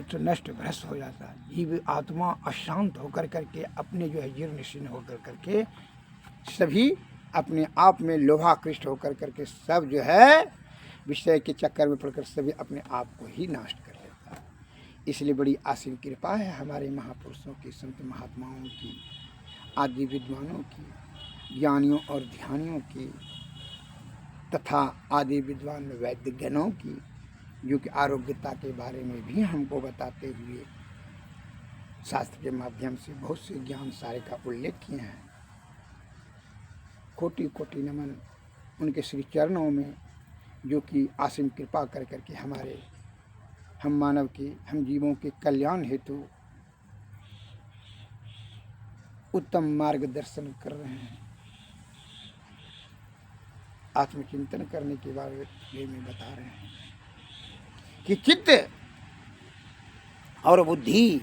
तो नष्ट भ्रष्ट हो जाता है। जीव आत्मा अशांत होकर करके अपने जो है जीर्ण शीर्ण होकर करके सभी अपने आप में लोभाकृष्ट होकर करके सब जो है विषय के चक्कर में पड़कर सभी अपने आप को ही नष्ट कर लेता है। इसलिए बड़ी आसीन कृपा है हमारे महापुरुषों की, संत महात्माओं की, आदि विद्वानों की, ज्ञानियों और ध्यानियों की तथा आदि विद्वान वैद्यजनों की, जो कि आरोग्यता के बारे में भी हमको बताते हुए शास्त्र के माध्यम से बहुत से ज्ञान सारे का उल्लेख किए हैं। कोटि कोटि नमन उनके श्री चरणों में, जो कि आसीम कृपा कर करके हमारे हम मानव के, हम जीवों के कल्याण हेतु उत्तम मार्गदर्शन कर रहे हैं। आत्मचिंतन करने के बारे में बता रहे हैं कि चित्त और बुद्धि,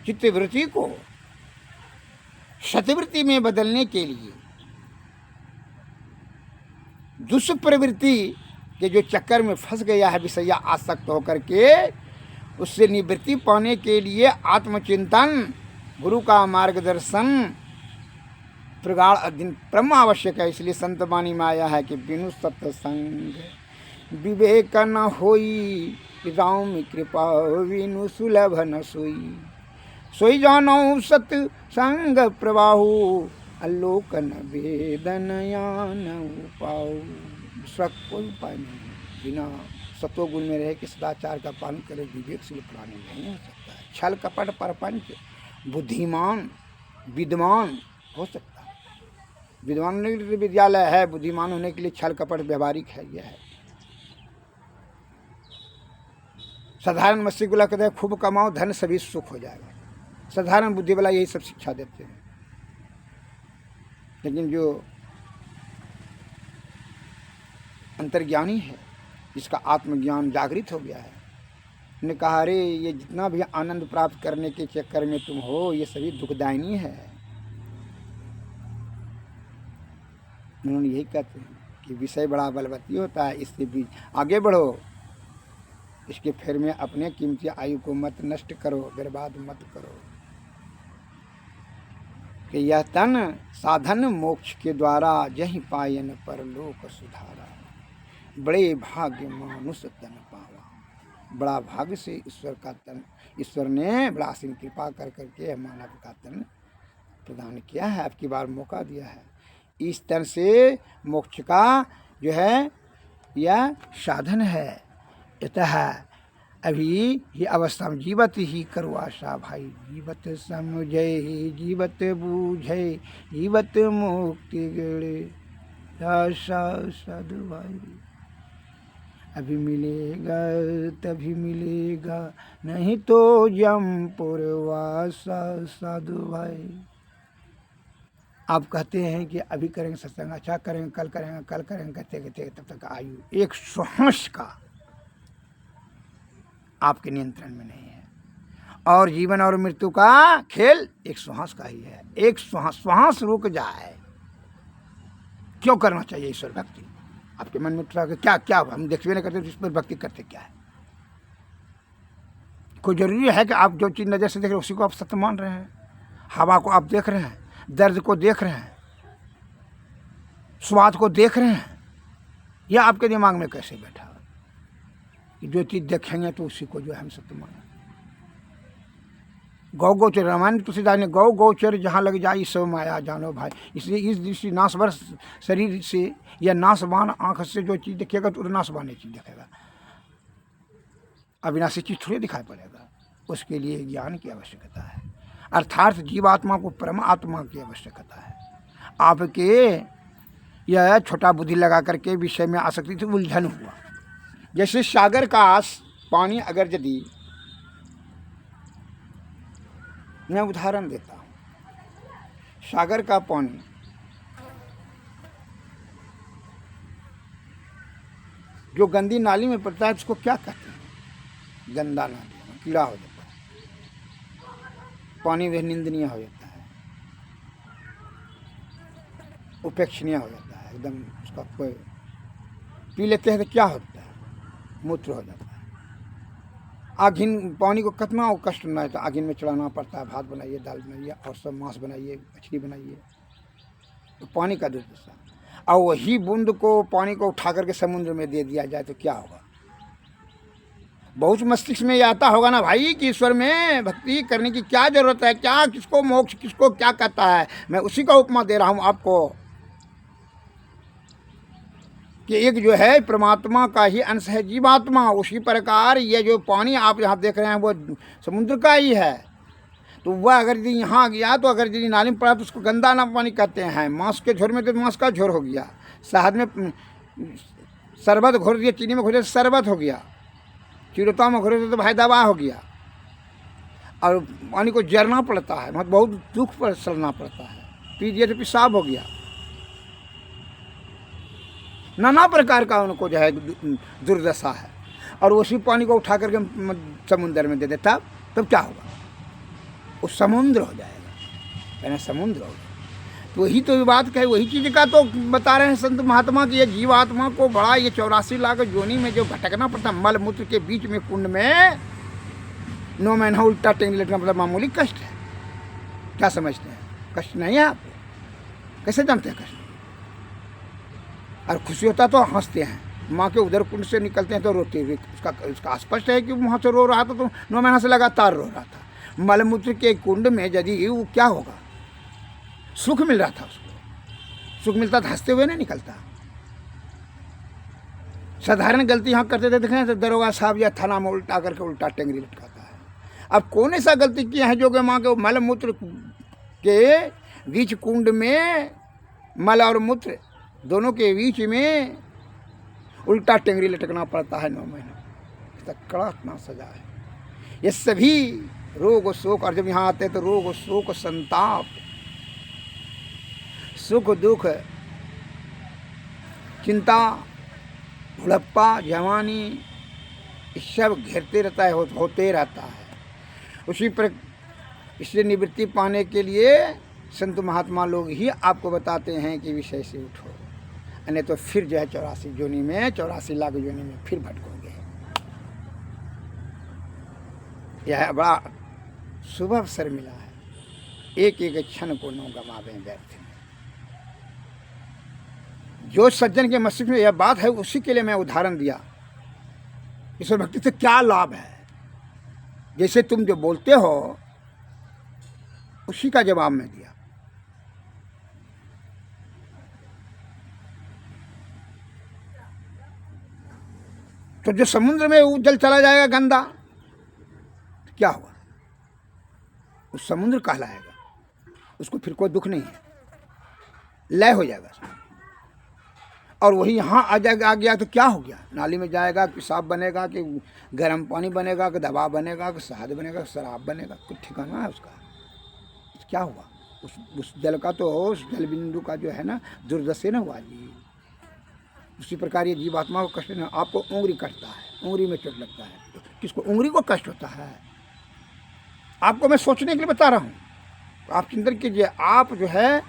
चित्त वृत्ति को सतवृत्ति में बदलने के लिए दुष्प्रवृत्ति कि जो चक्कर में फंस गया है विषया आसक्त होकर के, उससे निवृत्ति पाने के लिए आत्मचिंतन, गुरु का मार्गदर्शन, प्रगाढ़ अध्ययन परम आवश्यक है। इसलिए संत वाणी में आया है कि बिनु सत्संग विवेक न होई, राम कृपा विनु सुलभ न सोई। सोई जानो सत्संग प्रवाहु, अलोकन वेदन यान पाओ। दूसरा कोई उपाय नहीं है, बिना सत्वगुण में रहे कि सदाचार का पालन करे, विवेक से प्राणी नहीं हो सकता है। छल कपट परपंच बुद्धिमान विद्वान हो सकता है। विद्वान होने के लिए विद्यालय है, बुद्धिमान होने के लिए छल कपट व्यवहारिक है। यह है साधारण मस्ती को कहते हैं खूब कमाओ धन सभी सुख हो जाएगा। साधारण बुद्धि वाला यही सब शिक्षा देते हैं। लेकिन जो अंतर्ज्ञानी है, जिसका आत्मज्ञान जागृत हो गया है, ने कहा अरे ये जितना भी आनंद प्राप्त करने के चक्कर में तुम हो, ये सभी दुखदायिनी है। उन्होंने यही कहते हैं कि विषय बड़ा बलवती होता है, इससे भी आगे बढ़ो, इसके फेर में अपने कीमती आयु को मत नष्ट करो, बर्बाद मत करो। कि यह तन साधन मोक्ष के द्वारा, जहीं पायन परलोक सुधारा। बड़े भाग्य मानुष तन पावा। बड़ा भाग्य से ईश्वर का तन, ईश्वर ने बड़ा असीम कृपा कर करके मानव का तन प्रदान किया है, अब की बार मौका दिया है। इस तन से मोक्ष का जो है यह साधन है। अतः अभी ये अवस्था में जीवत ही करो आशा भाई, जीवत समझे जीवत बूझे, जीवत मुक्ति गणे आशा साधु भाई। अभी मिलेगा तभी मिलेगा, नहीं तो जमपुर वासा साधु भाई। आप कहते हैं कि अभी करेंगे सत्संग, अच्छा करेंगे, कल करेंगे, कल करेंगे, कहते कहते तब तक आयु एक श्वास का आपके नियंत्रण में नहीं है। और जीवन और मृत्यु का खेल एक श्वास का ही है। एक श्वास रुक जाए, क्यों करना चाहिए ईश्वर भक्ति? आपके मन में उठा कि क्या क्या हम देखते नहीं करते, इस पर भक्ति करते क्या है? कोई जरूरी है कि आप जो चीज़ नज़र से देख रहे हैं उसी को आप सत्य मान रहे हैं? हवा को आप देख रहे हैं, दर्द को देख रहे हैं, स्वाद को देख रहे हैं, या आपके दिमाग में कैसे बैठा कि जो चीज़ देखेंगे तो उसी को जो है हम सत्य माने? गौ गोचर रामायण तुलसी दास ने गौ गोचर जहाँ लग जाए सब माया जानो भाई। इसलिए इस दृष्टि नाशवर शरीर से या नाशवान आँख से जो चीज़ देखेगा तो नाशवान चीज़ देखेगा, अविनाशी चीज़ थोड़ी दिखाई पड़ेगा। उसके लिए ज्ञान की आवश्यकता है, अर्थात जीवात्मा को परमात्मा की आवश्यकता है। आपके यह छोटा बुद्धि लगा करके विषय में आसक्ति से उलझन हुआ। जैसे सागर का पानी, अगर यदि मैं उदाहरण देता हूँ, सागर का पानी जो गंदी नाली में पड़ता है उसको क्या कहते हैं? गंदा नाली में कीड़ा हो जाता है, पानी वह निंदनीय हो जाता है, उपेक्षणीय हो जाता है, एकदम उसका कोई पी लेते हैं तो क्या होता है? मूत्र हो जाता है। आगिन पानी को कितना कष्ट ना है तो आगिन में चढ़ाना पड़ता है, भात बनाइए, दाल बनाइए और सब मांस बनाइए, मछली बनाइए, तो पानी का दुर्दशा। और वही बूंद को पानी को उठा करके समुद्र में दे दिया जाए तो क्या होगा? बहुत मस्तिष्क में आता होगा ना भाई कि ईश्वर में भक्ति करने की क्या जरूरत है, क्या किसको मोक्ष किसको क्या कहता है। मैं उसी का उपमा दे रहा हूँ आपको कि एक जो है परमात्मा का ही अंश है जीवात्मा, उसी प्रकार ये जो पानी आप यहाँ देख रहे हैं वो समुद्र का ही है। तो वह अगर यदि यहाँ गया तो अगर यदि नाली में पड़ा तो उसको गंदा ना पानी कहते हैं। मांस के झोर में तो मांस का झोर हो गया, शहद में शरबत घोर दिया, चीनी में घोर दिया शरबत हो गया, चिड़ता में घोर दिया तो भाई दवा हो गया। और पानी को जरना पड़ता है, मतलब बहुत दुख पर सड़ना पड़ता है, पी दिया तो पेशाब हो गया, नाना प्रकार का उनको जो है दुर्दशा है। और उसी पानी को उठा करके समुद्र में दे देता तब क्या होगा? वो समुद्र हो जाएगा, पहले समुद्र हो गया। तो वही तो बात कहे, वही चीज़ का तो बता रहे हैं संत महात्मा कि ये जीवात्मा को बड़ा ये 84 लाख योनि में जो भटकना पड़ता, मल मूत्र के बीच में कुंड में 9 महीना उल्टा टेंग लेटना मतलब मामूली कष्ट है। क्या समझते हैं? कष्ट नहीं है आपको? कैसे जानते हैं कष्ट? और खुशी होता तो हंसते हैं, माँ के उधर कुंड से निकलते हैं तो रोते हुए। उसका स्पष्ट है कि वहाँ से रो रहा था, तो 9 महीना से लगातार रो रहा था। मलमूत्र के कुंड में यदि वो क्या होगा, सुख मिल रहा था उसको, सुख मिलता था, हंसते हुए नहीं निकलता। साधारण गलती यहाँ करते थे, देखें तो दरोगा साहब या थाना में उल्टा करके उल्टा टेंगरी लटकाता है। अब कौन ऐसा गलती किया है जो कि माँ के मलमूत्र के बीच कुंड में, मल और मूत्र दोनों के बीच में उल्टा टेंगरी लटकना पड़ता है 9 महीना। इसका कड़ाकना सजा है। ये सभी रोग शोक, और जब यहाँ आते हैं तो रोग शोक संताप, सुख दुख, चिंता, बुढ़प्पा, जवानी, सब घेरते रहता है, होते रहता है। उसी पर इससे निवृत्ति पाने के लिए संत महात्मा लोग ही आपको बताते हैं कि विषय से उठो, नहीं तो फिर जो है 84 योनि में, 84 लाख योनि में फिर भटकोगे। यह बड़ा शुभ अवसर मिला है, एक एक क्षण को न गंवावें व्यर्थ में। जो सज्जन के मस्तिष्क में यह बात है, उसी के लिए मैं उदाहरण दिया। ईश्वर भक्ति से क्या लाभ है, जैसे तुम जो बोलते हो उसी का जवाब मैं दिया। तो जो समुद्र में वो जल चला जाएगा गंदा, तो क्या होगा? उस समुद्र कहलाएगा, उसको फिर कोई दुख नहीं है, लय हो जाएगा। और वही यहाँ आ गया तो क्या हो गया? नाली में जाएगा, पेशाब बनेगा कि गर्म पानी बनेगा कि दवा बनेगा कि शहद बनेगा, शराब बनेगा, कुछ ठिकाना है उसका? क्या हुआ? उस जल का तो, उस जल बिंदु का जो है ना दुर्दशा न हुआ जी। उसी प्रकार ये जीवात्मा को कष्ट न, आपको उंगली कटता है, उंगली में चोट लगता है, तो किसको उंगली को कष्ट होता है? आपको मैं सोचने के लिए बता रहा हूँ। तो आप चिंतन कीजिए, आप जो है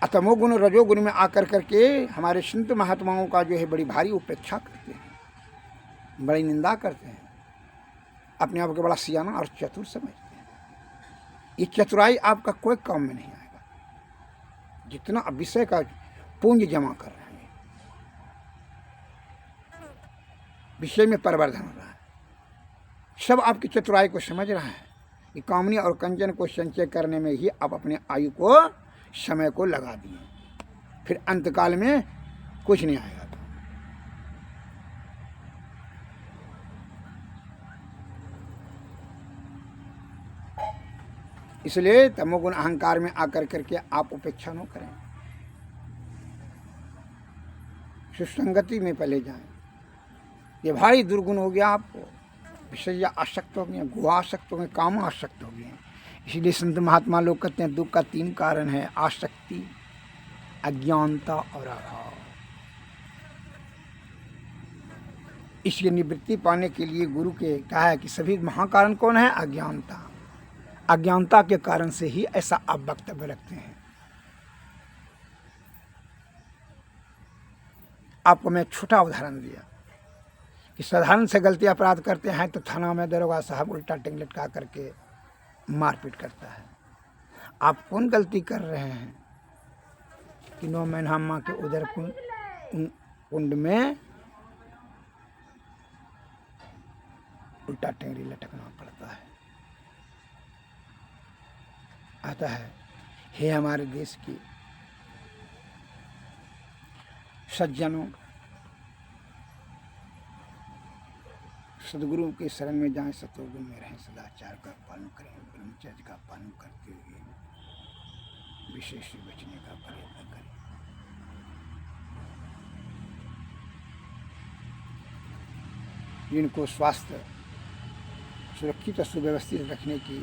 अतमोगुण रजोगुण में आकर करके हमारे संत महात्माओं का जो है बड़ी भारी उपेक्षा करते हैं, बड़ी निंदा करते हैं, अपने आप को बड़ा सियाना और चतुर समझते हैं। ये चतुराई आपका कोई काम में नहीं आएगा। जितना विषय का पूंज जमा कर रहे हैं, विषय में परिवर्तन हो रहा है, सब आपकी चतुराई को समझ रहा है कि कामनी और कंचन को संचय करने में ही आप अपने आयु को, समय को लगा दिए, फिर अंतकाल में कुछ नहीं आएगा। इसलिए तमोगुण अहंकार में आकर करके आप उपेक्षा न करें, सुसंगति में पहले जाएं। ये भारी दुर्गुण हो गया आपको, विषय आसक्त हो गए, गुहा आसक्त हो गए, काम आसक्त हो गए। इसलिए संत महात्मा लोग कहते हैं दुख का 3 कारण है, आसक्ति, अज्ञानता और अभाव। इसकी निवृत्ति पाने के लिए गुरु के कहा है कि सभी महाकारण कौन है? अज्ञानता। अज्ञानता के कारण से ही ऐसा आप वक्तव्य रखते हैं। आपको मैं छोटा उदाहरण दिया कि साधारण से गलती अपराध करते हैं तो थाना में दरोगा साहब उल्टा टेंग लटका करके मारपीट करता है। आप कौन गलती कर रहे हैं कि 9 महीना माँ के उधर कुंड में उल्टा टेंगरी लटकना पड़ता है। आता है, हे हमारे देश की सज्जनों, सदगुरु के शरण में जाएं, सतोगुण में रहें, सदाचार का पालन करें, ब्रह्मचर्य का पालन करते हुए विशेष से बचने का प्रयत्न करें। जिनको स्वास्थ्य सुरक्षित और सुव्यवस्थित रखने की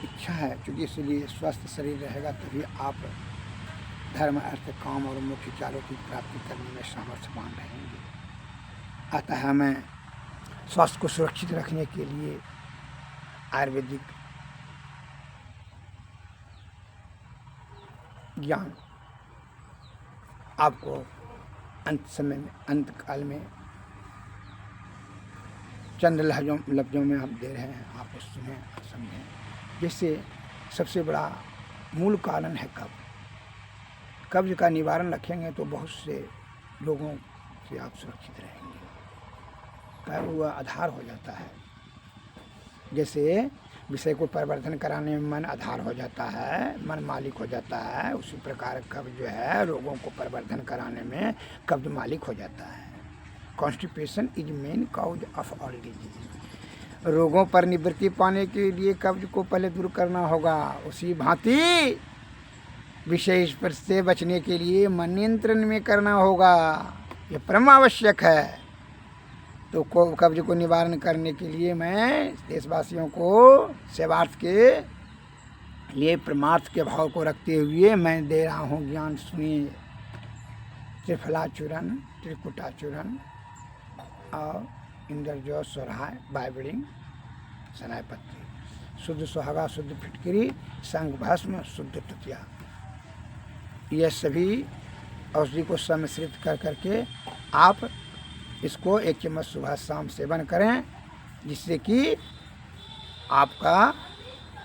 इच्छा है, क्योंकि इसलिए स्वस्थ शरीर रहेगा तभी आप धर्म, अर्थ, काम और मोक्ष चारों की प्राप्ति करने में सामर्थ्यवान रहेंगे। अतः हमें स्वास्थ्य को सुरक्षित रखने के लिए आयुर्वेदिक ज्ञान आपको अंत समय में, अंत काल में चंद लफ्जों में हम दे रहे हैं, आप उस सुने, आप समझें। जैसे सबसे बड़ा मूल कारण है कब्ज का निवारण रखेंगे तो बहुत से लोगों से आप सुरक्षित रहेंगे। हुआ आधार हो जाता है। जैसे विषय को परिवर्तन कराने में मन आधार हो जाता है, मन मालिक हो जाता है, उसी प्रकार कब्ज जो है रोगों को परिवर्तन कराने में कब्ज मालिक हो जाता है। Constipation is main cause of all disease. रोगों पर निवृत्ति पाने के लिए कब्ज को पहले दूर करना होगा। उसी भांति विषय स्पर्श से बचने के लिए मन नियंत्रण में करना होगा, ये परम आवश्यक है। तो कब्ज को निवारण करने के लिए मैं देशवासियों को सेवार्थ के लिए परमार्थ के भाव को रखते हुए मैं दे रहा हूँ ज्ञान। सुनिए। त्रिफलाचूरन, त्रिकुटाचूरन और इंद्रजौ सोरहाय, बाइबलिंग, सनायपत्री, शुद्ध सुहागा, शुद्ध फिटकरी, संग भस्म, शुद्ध ततिया, यह सभी औषधि को सम्मिश्रित कर करके आप इसको 1 चम्मच सुबह शाम सेवन करें, जिससे कि आपका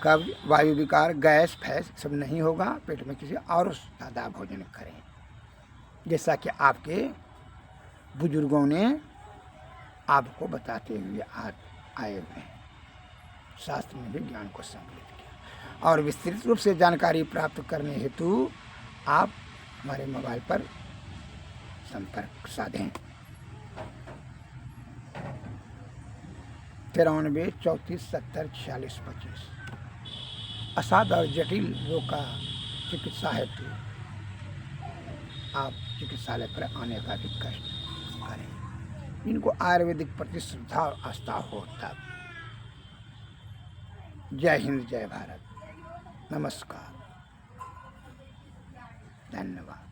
कब्ज, वायु विकार, गैस फैस सब नहीं होगा पेट में। किसी और सादा भोजन करें, जैसा कि आपके बुजुर्गों ने आपको बताते हुए आए हुए हैं। शास्त्र में भी ज्ञान को सम्मिलित किया। और विस्तृत रूप से जानकारी प्राप्त करने हेतु आप हमारे मोबाइल पर संपर्क साधें। 93 34 70 46 25। असाध और जटिल रोग का चिकित्सा हेतु आप चिकित्सालय पर आने का भी कष्ट करें। इनको आयुर्वेदिक प्रति श्रद्धा और आस्था हो तब। जय हिंद, जय भारत, नमस्कार, धन्यवाद।